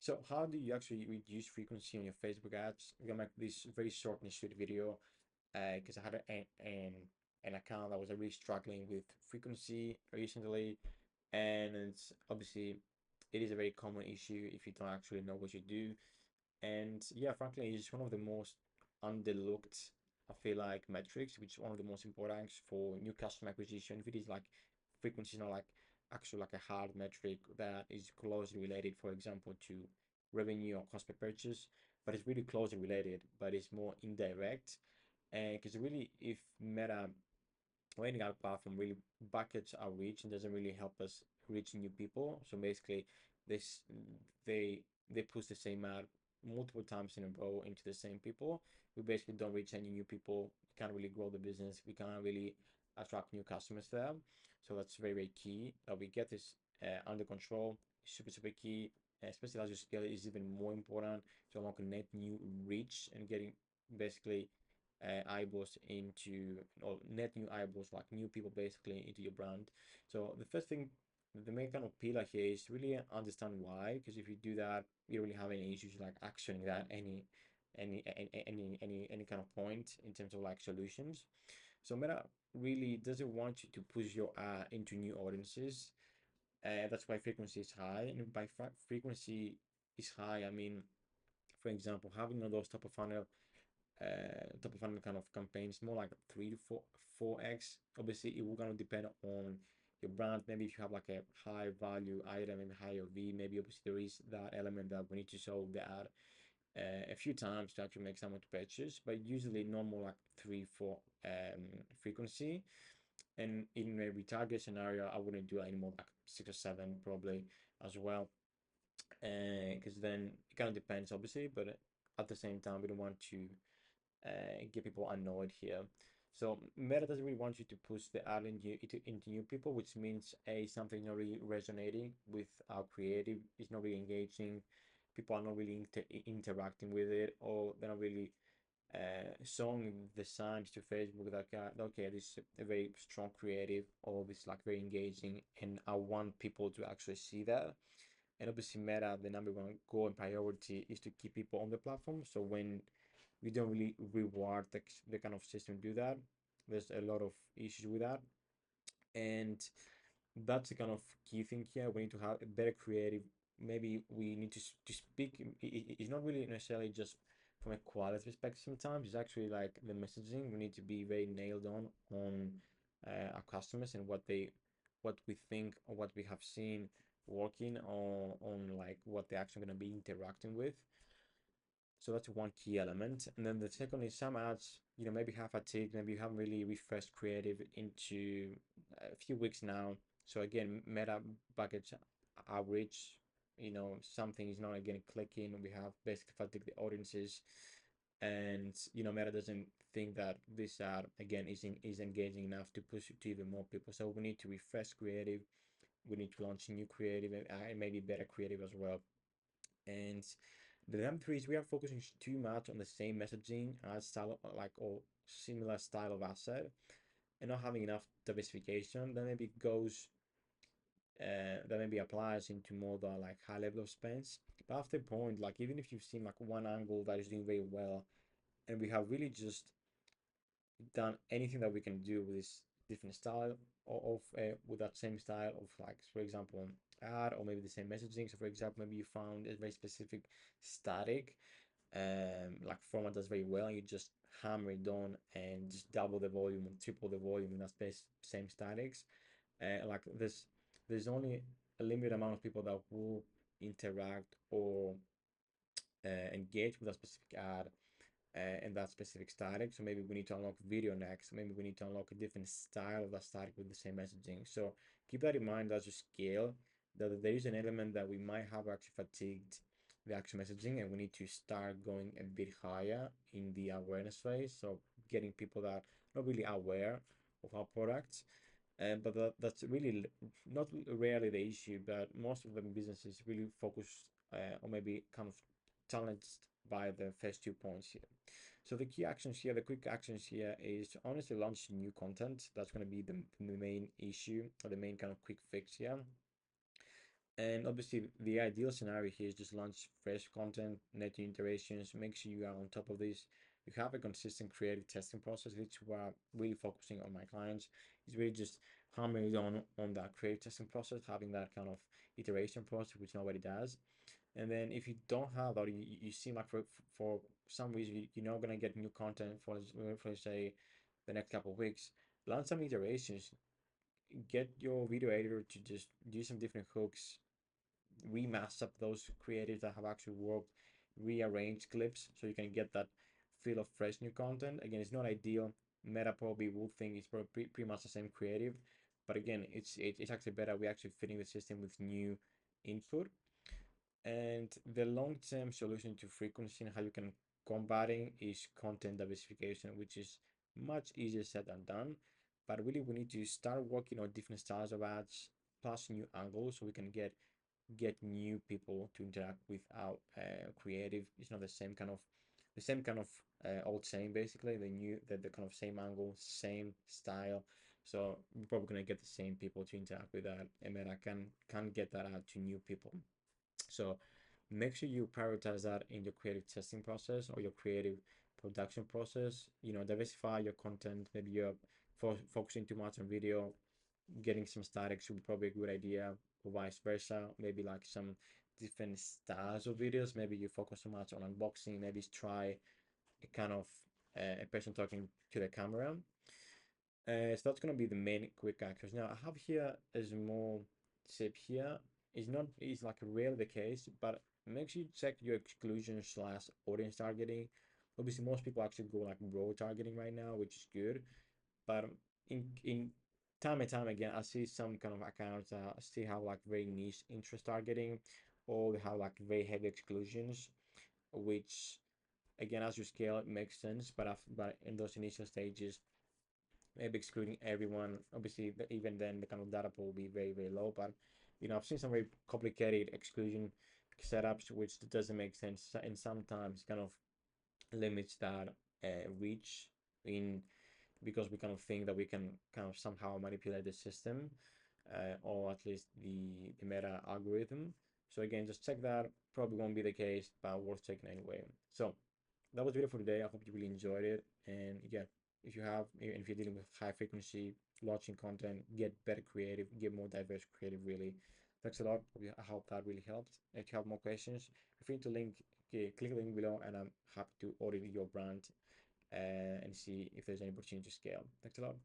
So how do you actually reduce frequency on your Facebook ads? I'm gonna make this very short and sweet video because I had an account that was really struggling with frequency recently, and it's obviously it is a very common issue if you don't actually know what you do. And yeah, frankly, it's one of the most underlooked, I feel like, metrics, which is one of the most important for new customer acquisition. If it is like frequency is not like actually like a hard metric that is closely related, for example, to revenue or cost per purchase, but it's really closely related, but it's more indirect. And because really, if Meta or any other platform really buckets our reach and doesn't really help us reach new people, so basically, this they they push the same ad multiple times in a row into the same people. We basically don't reach any new people. We can't really grow the business. We can't really attract new customers there. So that's very, very key that we get this under control. Super, super key. Especially as you scale, is even more important to unlock net new reach and getting basically eyeballs into, or net new eyeballs, like new people basically into your brand. So the first thing, the main kind of pillar here is really understand why, because if you do that, you don't really have any issues like actioning that any kind of point in terms of like solutions. So Meta really doesn't want you to push your ad into new audiences. That's why frequency is high, and by frequency is high, I mean, for example, having all those top of funnel kind of campaigns, more like 3 to 4x. Obviously, it will gonna depend on your brand. Maybe if you have like a high value item, maybe higher V, maybe obviously there is that element that we need to show the ad a few times to actually make someone to purchase, but usually normal like 3, 4 frequency. And in a retarget scenario, I wouldn't do any more like 6 or 7 probably as well, because then it kind of depends obviously, but at the same time we don't want to get people annoyed here. So Meta doesn't really want you to push the ad into new people, which means something not really resonating with our creative. It's not really engaging. People are not really interacting with it, or they're not really showing the signs to Facebook that okay, this is a very strong creative, or this is like very engaging, and I want people to actually see that. And obviously, Meta, the number one goal and priority is to keep people on the platform. So when we don't really reward the kind of system do that, there's a lot of issues with that. And that's the kind of key thing here. We need to have a better creative. Maybe we need to speak. It's not really necessarily just from a quality perspective. Sometimes it's actually like the messaging. We need to be very nailed on our customers and what we think or what we have seen working on like what they're actually going to be interacting with. So that's one key element. And then the second is some ads, maybe have fatigue, maybe you haven't really refreshed creative into a few weeks now. So again, Meta buckets average, something is not again clicking. We have basically fatigue the audiences, and Meta doesn't think that this ad again is engaging enough to push it to even more people. So we need to refresh creative. We need to launch new creative and maybe better creative as well. And the number three is we are focusing too much on the same messaging style, like or similar style of asset, and not having enough diversification. That maybe goes, that maybe applies into more the like high level of spends. But after a point, like even if you've seen like one angle that is doing very well, and we have really just done anything that we can do with this different style of with that same style of like, for example, ad or maybe the same messaging. So for example, maybe you found a very specific static like format does very well, and you just hammer it on and just double the volume or triple the volume in that space, same statics. Like there's only a limited amount of people that will interact or engage with a specific ad and that specific static. So maybe we need to unlock video next. Maybe we need to unlock a different style of that static with the same messaging. So keep that in mind as you scale, that there is an element that we might have actually fatigued the actual messaging, and we need to start going a bit higher in the awareness phase. So getting people that are not really aware of our products. But that's really not rarely the issue, but most of the businesses really focus or maybe kind of challenged by the first 2 points here. So the key actions here, the quick actions here is to honestly launch new content. That's going to be the main issue or the main kind of quick fix here. And obviously, the ideal scenario here is just launch fresh content, net new iterations, make sure you are on top of this. You have a consistent creative testing process, which is what I'm really focusing on my clients. Is really just hammering on that creative testing process, having that kind of iteration process, which nobody does. And then if you don't have that, you seem like for some reason you're not gonna get new content for say the next couple of weeks. Launch some iterations. Get your video editor to just do some different hooks, remaster up those creatives that have actually worked, rearrange clips so you can get that feel of fresh new content. Again, it's not ideal. Meta probably will think it's probably pretty much the same creative, but again, it's actually better. We're actually fitting the system with new input. And the long-term solution to frequency and how you can combating is content diversification, which is much easier said than done. But really, we need to start working on different styles of ads, plus new angles, so we can get new people to interact with our creative. It's not the same kind of old saying, basically the kind of same angle, same style. So we're probably gonna get the same people to interact with that, and then I can get that out to new people. So make sure you prioritize that in your creative testing process or your creative production process. Diversify your content. Maybe you're focusing too much on video, getting some statics would be probably a good idea, or vice versa. Maybe like some different styles of videos. Maybe you focus so much on unboxing. Maybe try a kind of a person talking to the camera. So that's gonna be the main quick actions. Now I have here a small tip here. It's like rarely the case, but make sure you check your exclusion slash audience targeting. Obviously, most people actually go like broad targeting right now, which is good. But in time and time again, I see some kind of accounts that still have like very niche interest targeting, or they have like very heavy exclusions, which again, as you scale, it makes sense. But in those initial stages, maybe excluding everyone. Obviously, even then, the kind of data pool will be very, very low. But I've seen some very complicated exclusion setups, which doesn't make sense, and sometimes kind of limits that reach in because we kind of think that we can kind of somehow manipulate the system, or at least the meta algorithm. So again, just check that. Probably won't be the case, but worth checking anyway. So that was video for today. I hope you really enjoyed it. And yeah, if you're dealing with high frequency launching content, get better creative, get more diverse creative. Really, thanks a lot. I hope that really helped. If you have more questions, feel free to click the link below, and I'm happy to audit your brand and see if there's any opportunity to scale. Thanks a lot.